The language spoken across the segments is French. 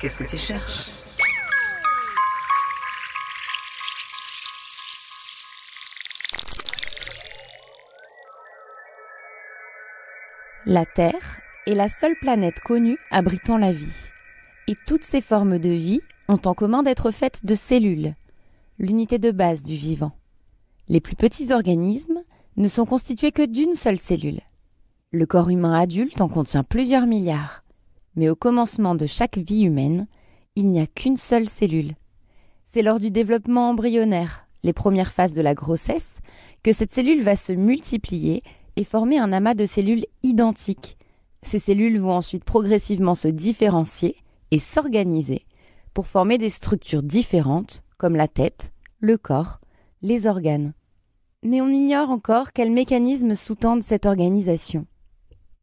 Qu'est-ce que tu cherches? La Terre est la seule planète connue abritant la vie. Et toutes ces formes de vie ont en commun d'être faites de cellules, l'unité de base du vivant. Les plus petits organismes ne sont constitués que d'une seule cellule. Le corps humain adulte en contient plusieurs milliards. Mais au commencement de chaque vie humaine, il n'y a qu'une seule cellule. C'est lors du développement embryonnaire, les premières phases de la grossesse, que cette cellule va se multiplier et former un amas de cellules identiques. Ces cellules vont ensuite progressivement se différencier et s'organiser pour former des structures différentes comme la tête, le corps, les organes. Mais on ignore encore quels mécanismes sous-tendent cette organisation.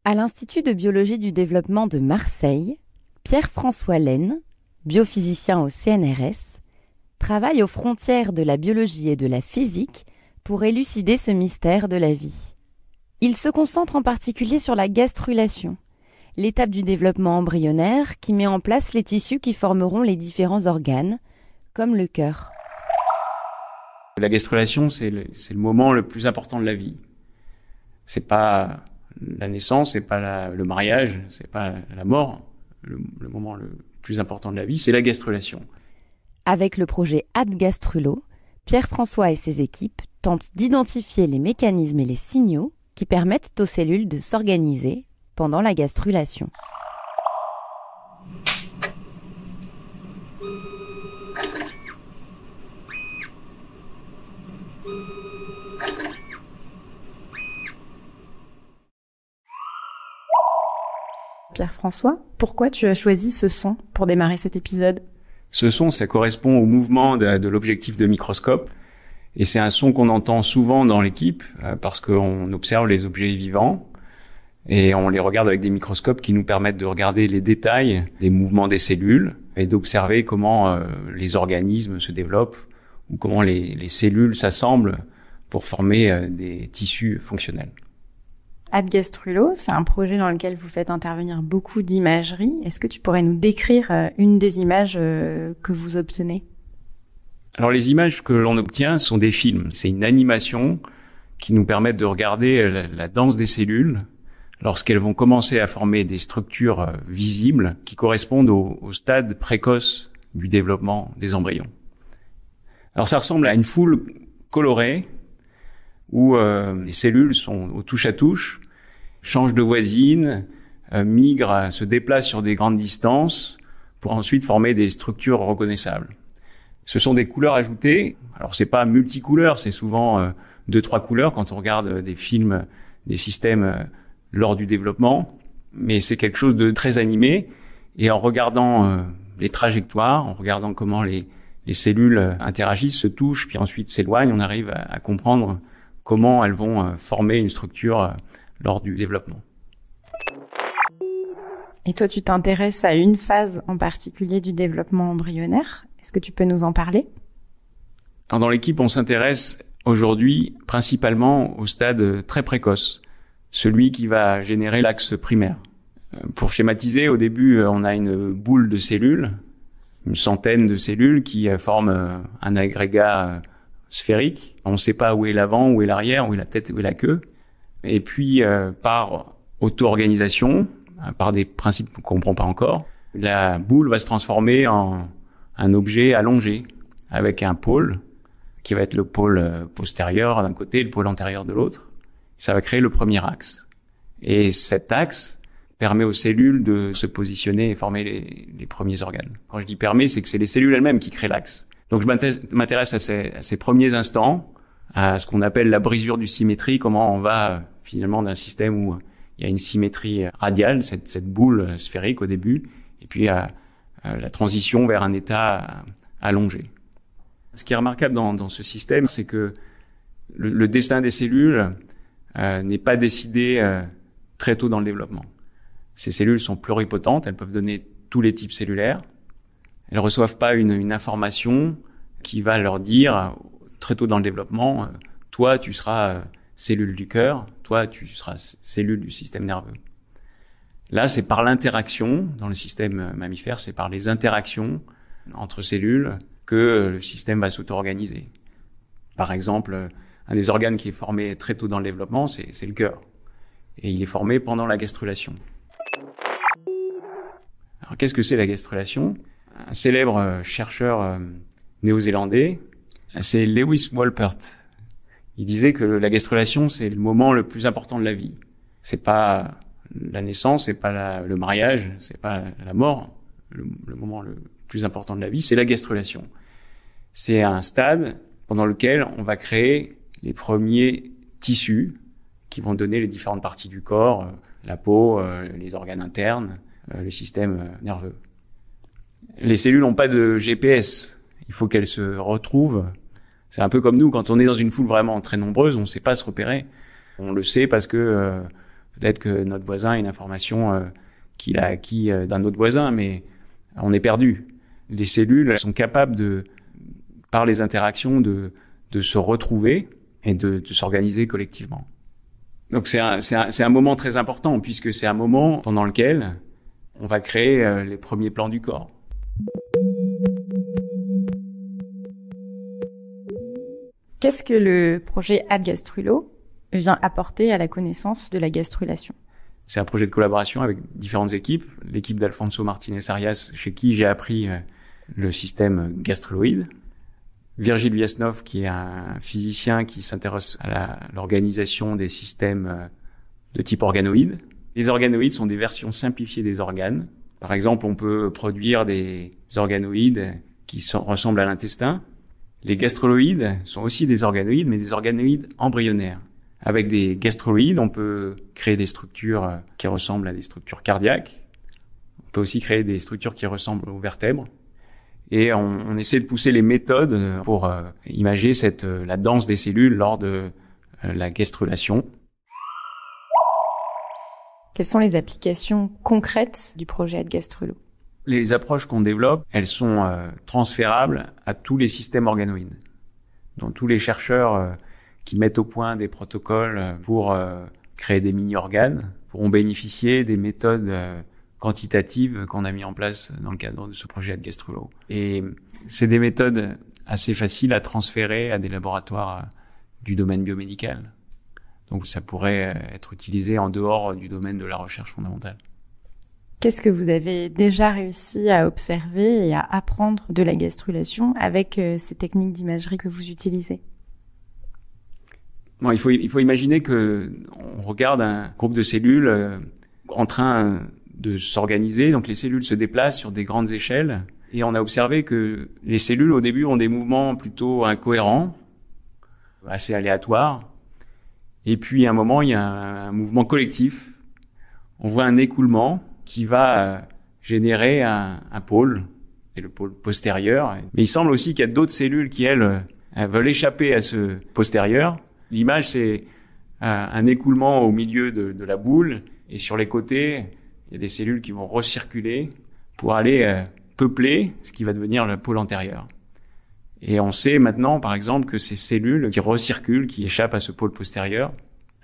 À l'Institut de biologie du développement de Marseille, Pierre-François Laine, biophysicien au CNRS, travaille aux frontières de la biologie et de la physique pour élucider ce mystère de la vie. Il se concentre en particulier sur la gastrulation, l'étape du développement embryonnaire qui met en place les tissus qui formeront les différents organes, comme le cœur. La gastrulation, c'est le moment le plus important de la vie. C'est pas la naissance, c'est pas le mariage, c'est pas la mort. Le moment le plus important de la vie, c'est la gastrulation. Avec le projet AdGastrulo, Pierre-François et ses équipes tentent d'identifier les mécanismes et les signaux qui permettent aux cellules de s'organiser pendant la gastrulation. Pierre-François, pourquoi tu as choisi ce son pour démarrer cet épisode? Ce son, ça correspond au mouvement de l'objectif de microscope. Et c'est un son qu'on entend souvent dans l'équipe parce qu'on observe les objets vivants et on les regarde avec des microscopes qui nous permettent de regarder les détails des mouvements des cellules et d'observer comment les organismes se développent ou comment les cellules s'assemblent pour former des tissus fonctionnels. AdGastrulo, c'est un projet dans lequel vous faites intervenir beaucoup d'imagerie. Est-ce que tu pourrais nous décrire une des images que vous obtenez ? Alors les images que l'on obtient sont des films. C'est une animation qui nous permet de regarder la danse des cellules lorsqu'elles vont commencer à former des structures visibles qui correspondent au stade précoce du développement des embryons. Alors ça ressemble à une foule colorée où les cellules sont au touche-à-touche, changent de voisine, migrent, se déplacent sur des grandes distances pour ensuite former des structures reconnaissables. Ce sont des couleurs ajoutées. Alors c'est pas multicouleurs, c'est souvent 2-3 couleurs quand on regarde des films, des systèmes lors du développement. Mais c'est quelque chose de très animé. Et en regardant les trajectoires, en regardant comment les cellules interagissent, se touchent, puis ensuite s'éloignent, on arrive à comprendre comment elles vont former une structure lors du développement. Et toi, tu t'intéresses à une phase en particulier du développement embryonnaire. Est-ce que tu peux nous en parler ? Alors dans l'équipe, on s'intéresse aujourd'hui principalement au stade très précoce, celui qui va générer l'axe primaire. Pour schématiser, au début, on a une boule de cellules, une centaine de cellules qui forment un agrégat sphérique. On ne sait pas où est l'avant, où est l'arrière, où est la tête, où est la queue. Et puis, par auto-organisation, par des principes qu'on ne comprend pas encore, la boule va se transformer en un objet allongé avec un pôle qui va être le pôle postérieur d'un côté et le pôle antérieur de l'autre. Ça va créer le premier axe. Et cet axe permet aux cellules de se positionner et former les premiers organes. Quand je dis permet, c'est que c'est les cellules elles-mêmes qui créent l'axe. Donc je m'intéresse à ces premiers instants, à ce qu'on appelle la brisure du symétrie, comment on va finalement d'un système où il y a une symétrie radiale, cette boule sphérique au début, et puis la transition vers un état allongé. Ce qui est remarquable dans ce système, c'est que le destin des cellules n'est pas décidé très tôt dans le développement. Ces cellules sont pluripotentes, elles peuvent donner tous les types cellulaires. Elles ne reçoivent pas une information qui va leur dire très tôt dans le développement, toi tu seras cellule du cœur, toi tu seras cellule du système nerveux. Là, c'est par l'interaction, dans le système mammifère, c'est par les interactions entre cellules que le système va s'auto-organiser. Par exemple, un des organes qui est formé très tôt dans le développement, c'est le cœur. Et il est formé pendant la gastrulation. Alors, qu'est-ce que c'est la gastrulation? Un célèbre chercheur néo-zélandais, c'est Lewis Wolpert. Il disait que la gastrulation, c'est le moment le plus important de la vie. C'est pas la naissance, c'est pas le mariage, c'est pas la mort. Le moment le plus important de la vie, c'est la gastrulation. C'est un stade pendant lequel on va créer les premiers tissus qui vont donner les différentes parties du corps, la peau, les organes internes, le système nerveux. Les cellules n'ont pas de GPS. Il faut qu'elles se retrouvent. C'est un peu comme nous, quand on est dans une foule vraiment très nombreuse, on ne sait pas se repérer. On le sait parce que peut-être que notre voisin a une information qu'il a acquis d'un autre voisin, mais on est perdu. Les cellules sont capables par les interactions, de se retrouver et de s'organiser collectivement. Donc c'est un moment très important, puisque c'est un moment pendant lequel on va créer les premiers plans du corps. Qu'est-ce que le projet AdGastrulo vient apporter à la connaissance de la gastrulation? C'est un projet de collaboration avec différentes équipes. L'équipe d'Alfonso Martinez-Arias, chez qui j'ai appris le système gastruloïde. Virgile Viasnov, qui est un physicien qui s'intéresse à l'organisation des systèmes de type organoïde. Les organoïdes sont des versions simplifiées des organes. Par exemple, on peut produire des organoïdes qui ressemblent à l'intestin. Les gastroloïdes sont aussi des organoïdes, mais des organoïdes embryonnaires. Avec des gastroloïdes, on peut créer des structures qui ressemblent à des structures cardiaques. On peut aussi créer des structures qui ressemblent aux vertèbres. Et on essaie de pousser les méthodes pour imager la danse des cellules lors de la gastrulation. Quelles sont les applications concrètes du projet AdGastrulo? Les approches qu'on développe, elles sont transférables à tous les systèmes organoïdes. Donc tous les chercheurs qui mettent au point des protocoles pour créer des mini-organes pourront bénéficier des méthodes quantitatives qu'on a mis en place dans le cadre de ce projet AdGastrulo. Et c'est des méthodes assez faciles à transférer à des laboratoires du domaine biomédical. Donc ça pourrait être utilisé en dehors du domaine de la recherche fondamentale. Qu'est-ce que vous avez déjà réussi à observer et à apprendre de la gastrulation avec ces techniques d'imagerie que vous utilisez? Bon, il faut imaginer que on regarde un groupe de cellules en train de s'organiser. Donc les cellules se déplacent sur des grandes échelles et on a observé que les cellules au début ont des mouvements plutôt incohérents, assez aléatoires. Et puis à un moment, il y a un mouvement collectif. On voit un écoulement qui va générer un pôle, c'est le pôle postérieur. Mais il semble aussi qu'il y a d'autres cellules qui, elles veulent échapper à ce postérieur. L'image, c'est un écoulement au milieu de la boule, et sur les côtés, il y a des cellules qui vont recirculer pour aller peupler ce qui va devenir le pôle antérieur. Et on sait maintenant, par exemple, que ces cellules qui recirculent, qui échappent à ce pôle postérieur,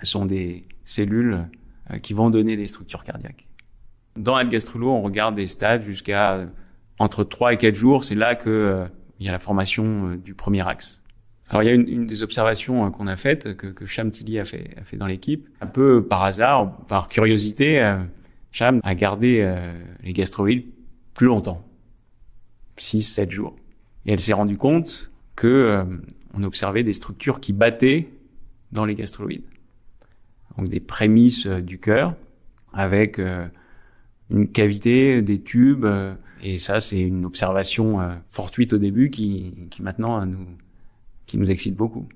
elles sont des cellules qui vont donner des structures cardiaques. Dans AdGastrulo, on regarde des stades jusqu'à entre 3 et 4 jours. C'est là que il y a la formation du premier axe. Alors il y a une des observations qu'on a faites, que Cham Tilly a fait dans l'équipe, un peu par hasard, par curiosité. Cham a gardé les gastroloïdes plus longtemps, 6-7 jours. Et elle s'est rendue compte que on observait des structures qui battaient dans les gastroloïdes. Donc des prémices du cœur avec une cavité, des tubes, et ça c'est une observation fortuite au début qui maintenant nous excite beaucoup.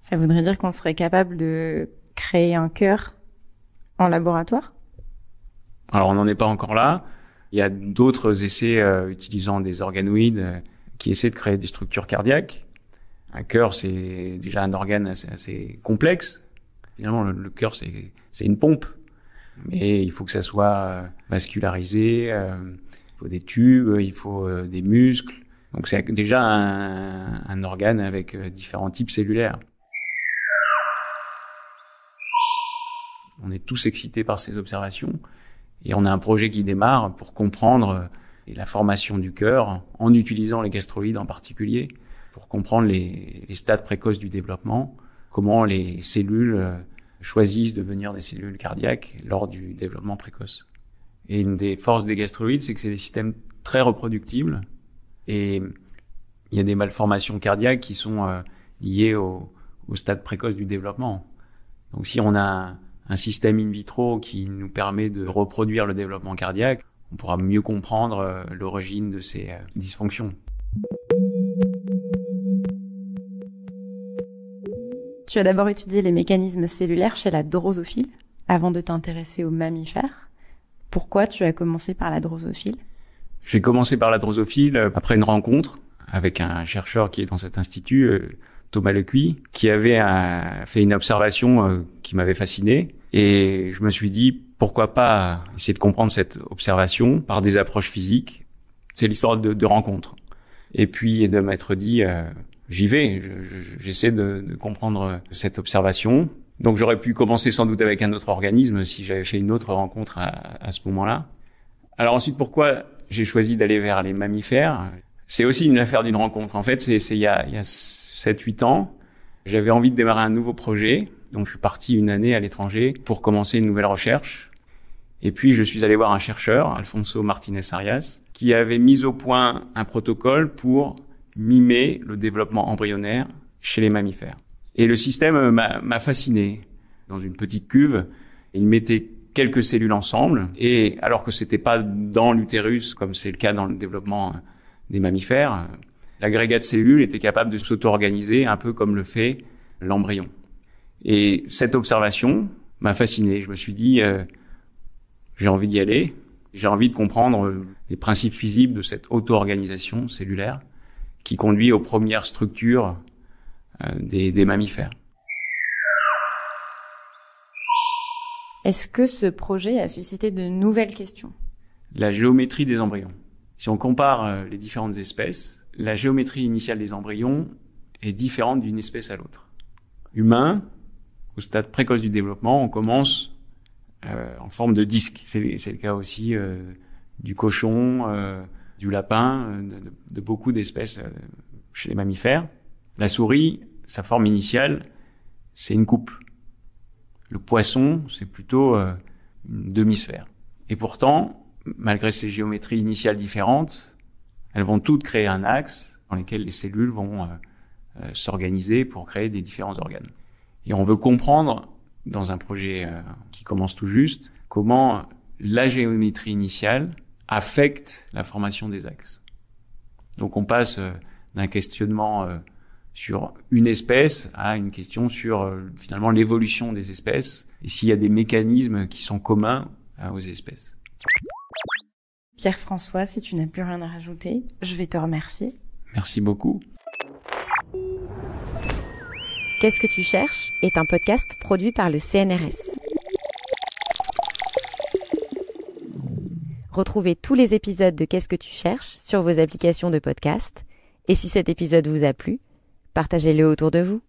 Ça voudrait dire qu'on serait capable de créer un cœur en laboratoire? Alors on n'en est pas encore là. Il y a d'autres essais utilisant des organoïdes qui essaient de créer des structures cardiaques. Un cœur, c'est déjà un organe assez complexe. Finalement, le cœur, c'est une pompe. Mais il faut que ça soit vascularisé, il faut des tubes, il faut des muscles. Donc c'est déjà un organe avec différents types cellulaires. On est tous excités par ces observations Et on a un projet qui démarre pour comprendre la formation du cœur en utilisant les gastroïdes en particulier, pour comprendre les stades précoces du développement, comment les cellules choisissent de devenir des cellules cardiaques lors du développement précoce. Et une des forces des gastroïdes, c'est que c'est des systèmes très reproductibles et il y a des malformations cardiaques qui sont liées au stade précoce du développement. Donc si on a un système in vitro qui nous permet de reproduire le développement cardiaque, on pourra mieux comprendre l'origine de ces dysfonctions. Tu as d'abord étudié les mécanismes cellulaires chez la drosophile avant de t'intéresser aux mammifères. Pourquoi tu as commencé par la drosophile ? J'ai commencé par la drosophile après une rencontre avec un chercheur qui est dans cet institut, Thomas Lecuy, qui avait fait une observation qui m'avait fasciné. Et je me suis dit, pourquoi pas essayer de comprendre cette observation par des approches physiques. C'est l'histoire de rencontres. Et puis de m'être dit, j'y vais, j'essaie de comprendre cette observation. Donc j'aurais pu commencer sans doute avec un autre organisme si j'avais fait une autre rencontre à ce moment-là. Alors ensuite, pourquoi j'ai choisi d'aller vers les mammifères ? C'est aussi une affaire d'une rencontre. En fait, c'est il y a 7-8 ans, j'avais envie de démarrer un nouveau projet. Donc je suis parti une année à l'étranger pour commencer une nouvelle recherche. Et puis je suis allé voir un chercheur, Alfonso Martinez-Arias, qui avait mis au point un protocole pour mimer le développement embryonnaire chez les mammifères. Et le système m'a fasciné. Dans une petite cuve, il mettait quelques cellules ensemble, et alors que c'était pas dans l'utérus, comme c'est le cas dans le développement des mammifères, l'agrégat de cellules était capable de s'auto-organiser un peu comme le fait l'embryon. Et cette observation m'a fasciné. Je me suis dit, j'ai envie d'y aller. J'ai envie de comprendre les principes physiques de cette auto-organisation cellulaire qui conduit aux premières structures des mammifères. Est-ce que ce projet a suscité de nouvelles questions ? La géométrie des embryons. Si on compare les différentes espèces, la géométrie initiale des embryons est différente d'une espèce à l'autre. Humain, au stade précoce du développement, on commence en forme de disque. C'est le cas aussi du cochon, du lapin, de beaucoup d'espèces chez les mammifères. La souris, sa forme initiale, c'est une coupe. Le poisson, c'est plutôt une demi-sphère. Et pourtant, malgré ces géométries initiales différentes, elles vont toutes créer un axe dans lequel les cellules vont s'organiser pour créer des différents organes. Et on veut comprendre, dans un projet qui commence tout juste, comment la géométrie initiale affecte la formation des axes. Donc on passe d'un questionnement sur une espèce à une question sur finalement l'évolution des espèces et s'il y a des mécanismes qui sont communs aux espèces. Pierre-François, si tu n'as plus rien à rajouter, je vais te remercier. Merci beaucoup. Qu'est-ce que tu cherches est un podcast produit par le CNRS. Retrouvez tous les épisodes de Qu'est-ce que tu cherches sur vos applications de podcast. Et si cet épisode vous a plu, partagez-le autour de vous.